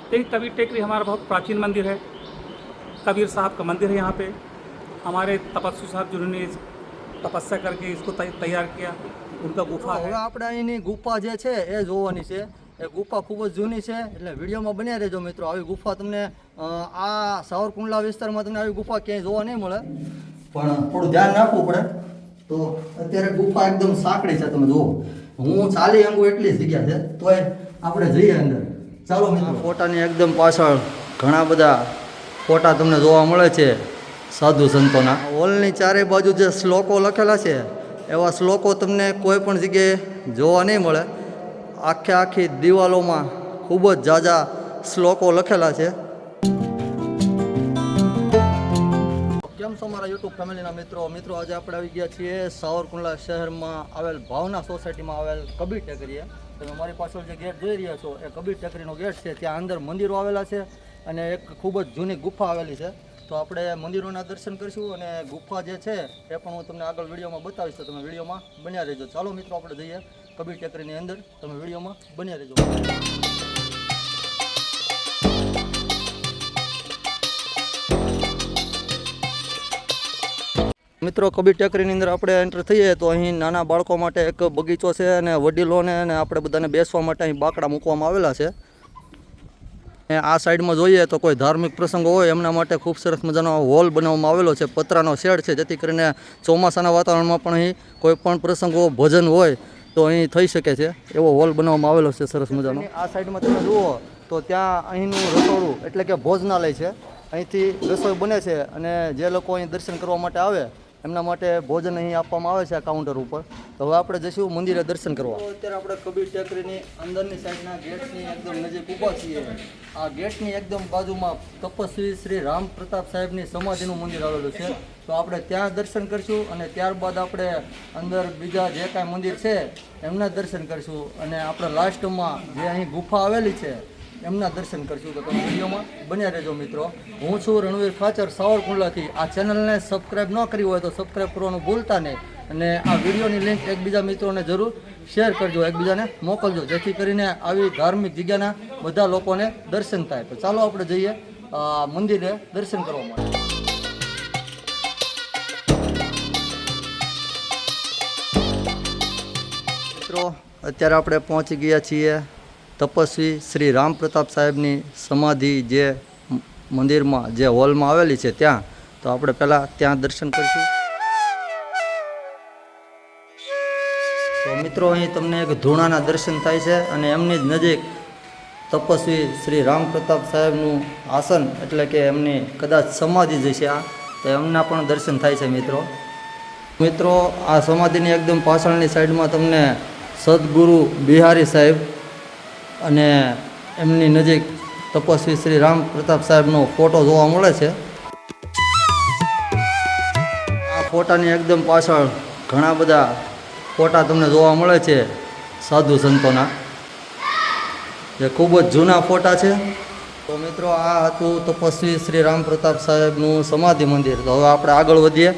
कबीर टेकरी हमारा बहुत प्राचीन मंदिर है। कबीर साहब का मंदिर है। यहाँ पे हमारे तपस्वी साहब जिन्होंने तपस्या करके इसको तैयार किया, उनका गुफा है। આપણે અહીંની ગુફા જે છે એ જોવાની છે। એ ગુફા ખૂબ જ જૂની છે, એટલે વિડીયોમાં બન્યા રહેજો મિત્રો। આવી ગુફા તમને આ સાવરકુંડલા વિસ્તારમાં તમને આવી ગુફા ક્યાંય જોવા નહીં મળે, પણ થોડું ધ્યાન રાખવું પડે। તો અત્યારે ગુફા એકદમ સાંકડી છે, તમે જુઓ। હું ચાલી અંગુ એટલી જ જગ્યા છે, તોય આપણે જઈએ અંદર। ચાલો મિત્રો। ફોટાની એકદમ પાછળ ઘણા બધા ફોટા તમને જોવા મળે છે સાધુ સંતોના। હોલની ચારે બાજુ જે શ્લોકો લખેલા છે એવા શ્લોકો તમને કોઈ પણ જગ્યાએ જોવા નહીં મળે। આખી દિવાલોમાં ખૂબ જ ઝાઝા શ્લોકો લખેલા છે। કેમ છો મારા યુટ્યુબ ફેમિલીના મિત્રો? આજે આપણે આવી ગયા છીએ સાવરકુંડલા શહેરમાં આવેલ ભાવના સોસાયટીમાં આવેલ કબીર ટેકરીએ। તમે મારી પાછળ જે ગેટ જોઈ રહ્યા છો એ કબીર ટેકરીનો ગેટ છે। ત્યાં અંદર મંદિરો આવેલા છે અને એક ખૂબ જ જૂની ગુફા આવેલી છે। તો આપણે મંદિરોના દર્શન કરીશું અને ગુફા જે છે એ પણ હું તમને આગળ વિડીયોમાં બતાવીશ, તો તમે વિડીયોમાં બન્યા રહેજો। ચાલો મિત્રો, આપણે જઈએ કબીર ટેકરીની અંદર, તમે વિડીયોમાં બન્યા રહેજો। મિત્રો, કબીર ટેકરીની અંદર આપણે એન્ટર થઈએ તો અહીં નાના બાળકો માટે એક બગીચો છે અને વડીલોને અને આપણે બધાને બેસવા માટે અહીં બાકડા મૂકવામાં આવેલા છે। આ સાઈડમાં જોઈએ તો કોઈ ધાર્મિક પ્રસંગો હોય એમના માટે ખૂબ સરસ મજાનો હોલ બનાવવામાં આવેલો છે। પતરાનો શેડ છે, જેથી કરીને ચોમાસાના વાતાવરણમાં પણ અહીં કોઈ પણ પ્રસંગો ભજન હોય તો અહીં થઈ શકે છે, એવો હોલ બનાવવામાં આવેલો છે સરસ મજાનો। આ સાઈડમાં તમે જુઓ તો ત્યાં અહીંનું રસોડું એટલે કે ભોજનાલય છે। અહીંથી રસોઈ બને છે અને જે લોકો અહીં દર્શન કરવા માટે આવે એમના માટે ભોજન અહીં આપવામાં આવે છે આ કાઉન્ટર ઉપર। તો હવે આપણે જઈશું મંદિરે દર્શન કરવા। અત્યારે આપણે કબીર ટેકરીની અંદરની સાઈડના ગેટની એકદમ નજીક ઊભા છીએ। આ ગેટની એકદમ બાજુમાં તપસ્વી શ્રી રામ પ્રતાપ સાહેબની સમાધિનું મંદિર આવેલું છે। તો આપણે ત્યાં દર્શન કરીશું અને ત્યારબાદ આપણે અંદર બીજા જે કાંઈ મંદિર છે એમના દર્શન કરીશું અને આપણે લાસ્ટમાં જે અહીં ગુફા આવેલી છે એમના દર્શન કરશું। તો તમે વિડીયોમાં બન્યા રહેજો મિત્રો। હું છું રણવીર ખાચર સાવરકુંડલાથી। આ ચેનલને સબસ્ક્રાઈબ ન કરી હોય તો સબસ્ક્રાઈબ કરવાનું ભૂલતા નહીં અને આ વિડીયોની લિંક એકબીજા મિત્રોને જરૂર શેર કરજો, એકબીજાને મોકલજો, જેથી કરીને આવી ધાર્મિક જગ્યાના બધા લોકોને દર્શન થાય। તો ચાલો આપણે જઈએ મંદિરે દર્શન કરવા માટે। મિત્રો, અત્યારે આપણે પહોંચી ગયા છીએ તપસ્વી શ્રી રામ પ્રતાપ સાહેબની સમાધિ જે મંદિરમાં જે હોલમાં આવેલી છે ત્યાં। તો આપણે પહેલાં ત્યાં દર્શન કરીશું। તો મિત્રો, અહીં તમને એક ધૂણાના દર્શન થાય છે અને એમની જ નજીક તપસ્વી શ્રી રામ પ્રતાપ સાહેબનું આસન એટલે કે એમની કદાચ સમાધિ જે છે તો એમના પણ દર્શન થાય છે મિત્રો। આ સમાધિની એકદમ પાછળની સાઈડમાં તમને સદગુરુ બિહારી સાહેબ અને એમની નજીક તપસ્વી શ્રી રામ પ્રતાપ સાહેબનો ફોટો જોવા મળે છે। આ ફોટાની એકદમ પાછળ ઘણા બધા ફોટા તમને જોવા મળે છે સાધુ સંતોના, જે ખૂબ જ જૂના ફોટા છે। તો મિત્રો, આ હતું તપસ્વી શ્રી રામ પ્રતાપ સાહેબનું સમાધિ મંદિર। તો હવે આપણે આગળ વધીએ।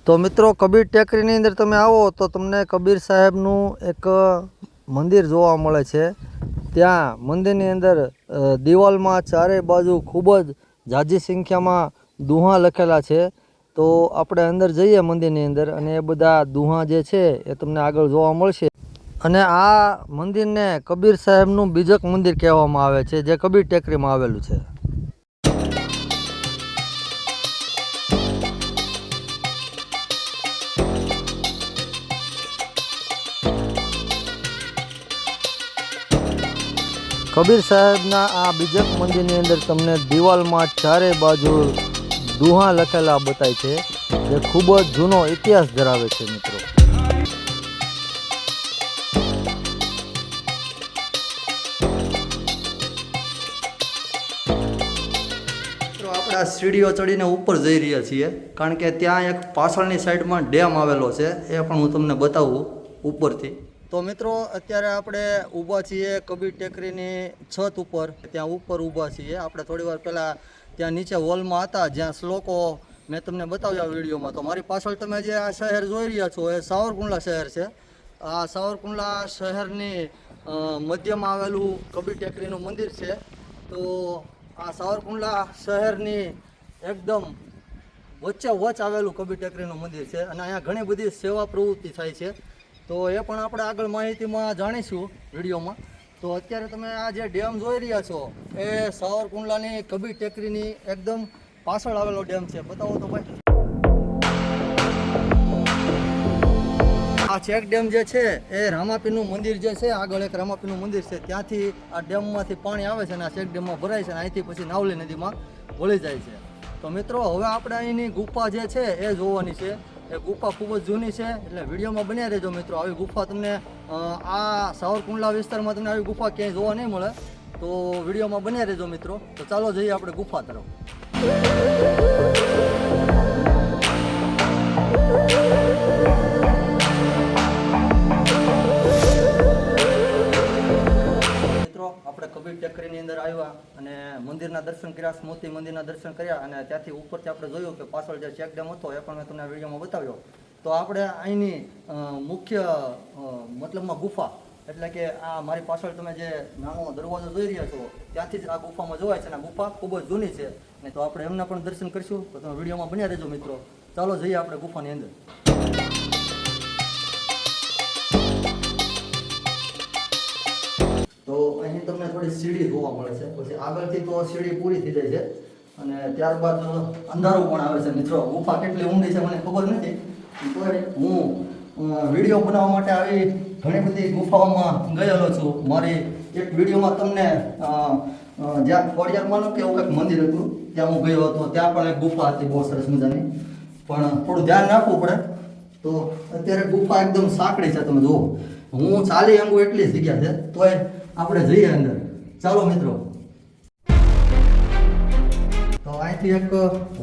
તો મિત્રો, કબીર ટેકરીની અંદર તમે આવો તો તમને કબીર સાહેબનું એક મંદિર જોવા મળે છે। ત્યાં મંદિરની અંદર દિવાલમાં ચારે બાજુ ખૂબ જ ઝાઝી સંખ્યામાં દુહા લખેલા છે। તો આપણે અંદર જઈએ મંદિરની અંદર અને એ બધા દુહા જે છે એ તમને આગળ જોવા મળશે। અને આ મંદિરને કબીર સાહેબનું બીજક મંદિર કહેવામાં આવે છે, જે કબીર ટેકરીમાં આવેલું છે। કબીર સાહેબના આ બીજક મંદિરની અંદર તમને દિવાલમાં ચારે બાજુ દુહા લખેલા બતાય છે, જે ખૂબ જ જૂનો ઇતિહાસ ધરાવે છે મિત્રો। આપણે આ સીડીઓ ચડીને ઉપર જઈ રહ્યા છીએ, કારણ કે ત્યાં એક પાછળની સાઈડમાં ડેમ આવેલો છે, એ પણ હું તમને બતાવું ઉપરથી। તો મિત્રો, અત્યારે આપણે ઊભા છીએ કબીર ટેકરીની છત ઉપર। ત્યાં ઉપર ઊભા છીએ। આપણે થોડી વાર પહેલાં ત્યાં નીચે વોલમાં હતા જ્યાં શ્લોકો મેં તમને બતાવ્યા વિડીયોમાં. તો મારી પાછળ તમે જે આ શહેર જોઈ રહ્યા છો એ સાવરકુંડલા શહેર છે. આ સાવરકુંડલા શહેરની મધ્યમાં આવેલું કબીર ટેકરીનું મંદિર છે. તો આ સાવરકુંડલા શહેરની એકદમ વચ્ચે વચ્ચ આવેલું કબીર ટેકરીનું મંદિર છે અને અહીંયા ઘણી બધી સેવા પ્રવૃત્તિ થાય છે. તો એ પણ આપણે આગળ માહિતીમાં જાણીશું વિડીયોમાં. તો અત્યારે તમે આ જે ડેમ જોઈ રહ્યા છો એ સાવરકુંડલાની કબીર ટેકરીની એકદમ પાછળ આવેલો ડેમ છે. બતાવો તો ભાઈ. આ ચેક ડેમ જે છે એ રામાપીરનું મંદિર જે છે, આગળ એક રામાપીરનું મંદિર છે, ત્યાંથી આ ડેમમાંથી પાણી આવે છે અને આ ચેક ડેમમાં ભરાય છે અને અહીંથી પછી નાવલી નદીમાં વળી જાય છે. તો મિત્રો હવે આપણે અહીંની ગુફા જે છે એ જોવાની છે. એ ગુફા ખૂબ જ જૂની છે એટલે વિડીયોમાં બન્યા રહેજો મિત્રો. આવી ગુફા તમને આ સાવરકુંડલા વિસ્તારમાં તમને આવી ગુફા ક્યાંય જોવા નહીં મળે. તો વિડીયોમાં બન્યા રહેજો મિત્રો. તો ચાલો જઈએ આપણે ગુફા તરફ. આપણે કબીર ટેકરીની અંદર આવ્યા અને મંદિરના દર્શન કર્યા, સ્મૃતિ મંદિરના દર્શન કર્યા અને ત્યાંથી ઉપરથી આપણે જોયું કે પાછળ જે ચેક ડેમ હતો એ પણ મેં તમને આ વિડીયોમાં બતાવ્યો. તો આપણે અહીંની મુખ્ય મતલબમાં ગુફા એટલે કે આ મારી પાછળ તમે જે નાનો દરવાજો જોઈ રહ્યા છો ત્યાંથી જ આ ગુફામાં જોવાય છે અને ગુફા ખૂબ જ જૂની છે. ને તો આપણે એમના પણ દર્શન કરીશું. તો તમે વિડીયોમાં બન્યા રહેજો મિત્રો. ચાલો જઈએ આપણે ગુફાની અંદર. તો અહીં તમને થોડી સીડી જોવા મળે છે. પછી આગળથી તો સીડી પૂરી થઈ જાય છે અને ત્યારબાદ અંધારું પણ આવે છે મિત્રો. ગુફા કેટલી ઊંડી છે મને ખબર નથી. તો હું વિડીયો બનાવવા માટે આવી ઘણી બધી ગુફાઓમાં ગયેલો છું. મારી એક વિડીયોમાં તમને જ્યાં ખોડિયારમાંનું કે એવું કંઈક મંદિર હતું ત્યાં હું ગયો હતો. ત્યાં પણ એક ગુફા હતી બહુ સરસ મજાની, પણ થોડું ધ્યાન રાખવું પડે. તો અત્યારે ગુફા એકદમ સાંકડી છે. તમે જુઓ હું ચાલી અંગું એટલી જગ્યા છે તોય આપણે જઈએ અંદર. ચાલો મિત્રો. તો અહીંથી એક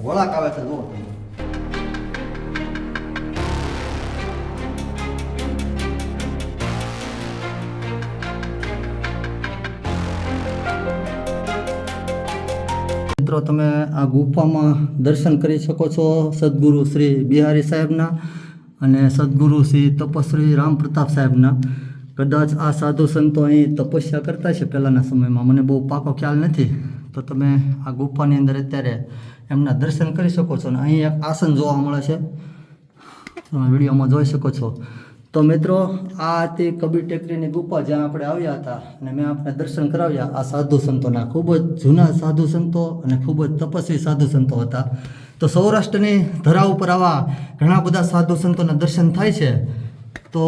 વળાંક આવે છે જુઓ તમે. મિત્રો તમે આ ગુફામાં દર્શન કરી શકો છો સદગુરુ શ્રી બિહારી સાહેબના અને સદગુરુ શ્રી તપસ્વી રામ પ્રતાપ સાહેબના. કદાચ આ સાધુ સંતો અહીં તપસ્યા કરતા છે પહેલાંના સમયમાં, મને બહુ પાકો ખ્યાલ નથી. તો તમે આ ગુફાની અંદર અત્યારે એમના દર્શન કરી શકો છો અને અહીં એક આસન જોવા મળે છે, તમે વિડીયોમાં જોઈ શકો છો. તો મિત્રો આ હતી કબીર ટેકરીની ગુફા જ્યાં આપણે આવ્યા હતા અને મેં આપણે દર્શન કરાવ્યા આ સાધુ સંતોના. ખૂબ જ જૂના સાધુ સંતો અને ખૂબ જ તપસ્વી સાધુ સંતો હતા. તો સૌરાષ્ટ્રની ધરા ઉપર આવા ઘણા બધા સાધુ સંતોના દર્શન થાય છે. તો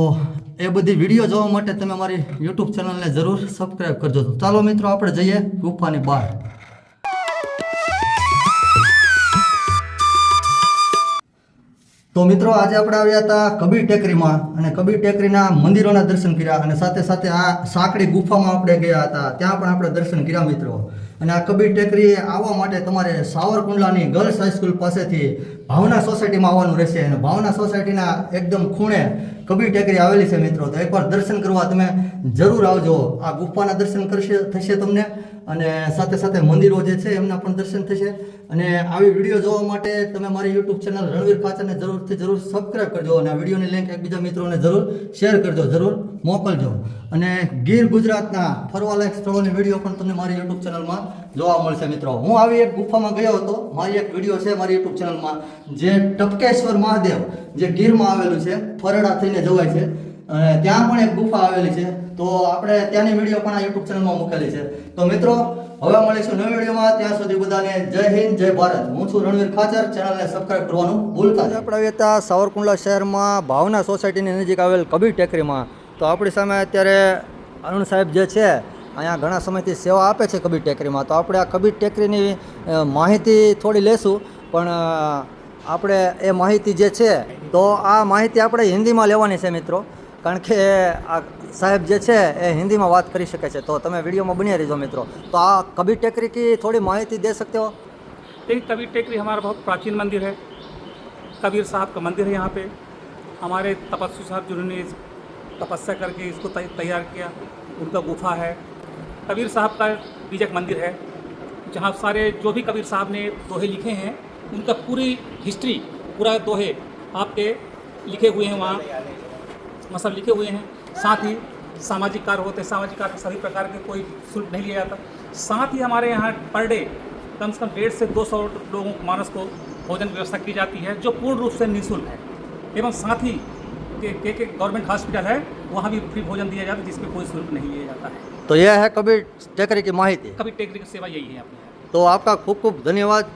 એ બધી વિડીયો જોવા માટે તમે મારી યુટ્યુબ ચેનલને જરૂર સબસ્ક્રાઈબ કરજો. ચાલો મિત્રો આપણે જઈએ ગુફાની બહાર. તો મિત્રો આજે આપણે આવ્યા હતા કબીર ટેકરીમાં અને કબીર ટેકરીના મંદિરોના દર્શન કર્યા અને સાથે સાથે આ સાંકડી ગુફામાં આપણે ગયા હતા, ત્યાં પણ આપણે દર્શન કર્યા મિત્રો. અને આ કબીર ટેકરી આવવા માટે તમારે સાવરકુંડલાની ગર્લ્સ હાઈસ્કૂલ પાસેથી ભાવના સોસાયટીમાં આવવાનું રહેશે અને ભાવના સોસાયટીના એકદમ ખૂણે કબીર ટેકરી આવેલી છે મિત્રો. તો એકવાર દર્શન કરવા તમે જરૂર આવજો. આ ગુફાના દર્શન થશે તમને અને સાથે સાથે મંદિરો જે છે એમના પણ દર્શન થશે. અને આવી વિડીયો જોવા માટે તમે મારી યુટ્યુબ ચેનલ રણવીર ખાચરને જરૂર સબસ્ક્રાઈબ કરજો અને આ વિડીયોની લિંક એકબીજા મિત્રોને જરૂર શેર કરજો, જરૂર મોકલજો. અને ગીર ગુજરાતના ફરવાલાયક સ્થળોની વિડીયો પણ તમને મારી યુટ્યુબ ચેનલમાં જોવા મળશે મિત્રો. હું આવી એક ગુફામાં ગયો હતો, મારી એક વિડીયો છે મારી યુટ્યુબ ચેનલમાં, જે ટપકેશ્વર મહાદેવ જે ગીરમાં આવેલું છે, ફરડા થઈને જવાય છે, અને ત્યાં પણ એક ગુફા આવેલી છે. તો આપણે ત્યાંની વિડીયો પણ આ યુટ્યુબ ચેનલમાં મૂકેલી છે. તો મિત્રો હવે મળીશું નવી વિડીયોમાં. ત્યાં સુધી બધાને જય હિન્દ, જય ભારત. હું છું રણવીર ખાચર. ચેનલને સબસ્ક્રાઈબ કરવાનું ભૂલતા નહીં. આપણે આવ્યા હતા સાવરકુંડલા શહેરમાં ભાવના સોસાયટીની નજીક આવેલ કબીર ટેકરીમાં. તો આપણી સામે અત્યારે અરુણ સાહેબ જે છે અહીંયા ઘણા સમયથી સેવા આપે છે કબીર ટેકરીમાં. તો આપણે આ કબીર ટેકરીની માહિતી થોડી લેશું, પણ આપણે એ માહિતી જે છે તો આ માહિતી આપણે હિન્દીમાં લેવાની છે મિત્રો, કારણ કે આ સાહેબ જે છે એ हिंदी में बात કરી શકે છે. તો તમે વિડીયોમાં બન્યા રહેજો મિત્રો. તો આ કબીર टेकरी की थोड़ी माहिती दे सकते हो? देखिए कबीर टेकरी हमारा बहुत प्राचीन मंदिर है. कबीर साहब का मंदिर है. यहाँ पे हमारे तपस्वी साहब जिन्होंने तपस्या करके इसको तैयार किया, उनका गुफा है. कबीर साहब का बीजक मंदिर है जहाँ सारे जो भी कबीर साहब ने दोहे लिखे हैं उनका पूरी हिस्ट्री, पूरा दोहे आपके लिखे हुए हैं वहाँ सब लिखे हुए हैं। साथ ही सामाजिक कार्य होते हैं, सामाजिक कार्य सभी प्रकार के कोई शुल्क नहीं लिया जाता। साथ ही हमारे यहाँ पर डे कम से कम 150 से 200 लोगों मानस को भोजन व्यवस्था की जाती है जो पूर्ण रूप से निःशुल्क है। एवं साथ ही के गवर्नमेंट हॉस्पिटल है, वहाँ भी फ्री भोजन दिया जाता है जिसमें कोई शुल्क नहीं लिया जाता है। तो यह है कबीर टेकरी की माहिती। कभी टेकरी की सेवा यही है अपने यहाँ। तो आपका खूब खूब धन्यवाद।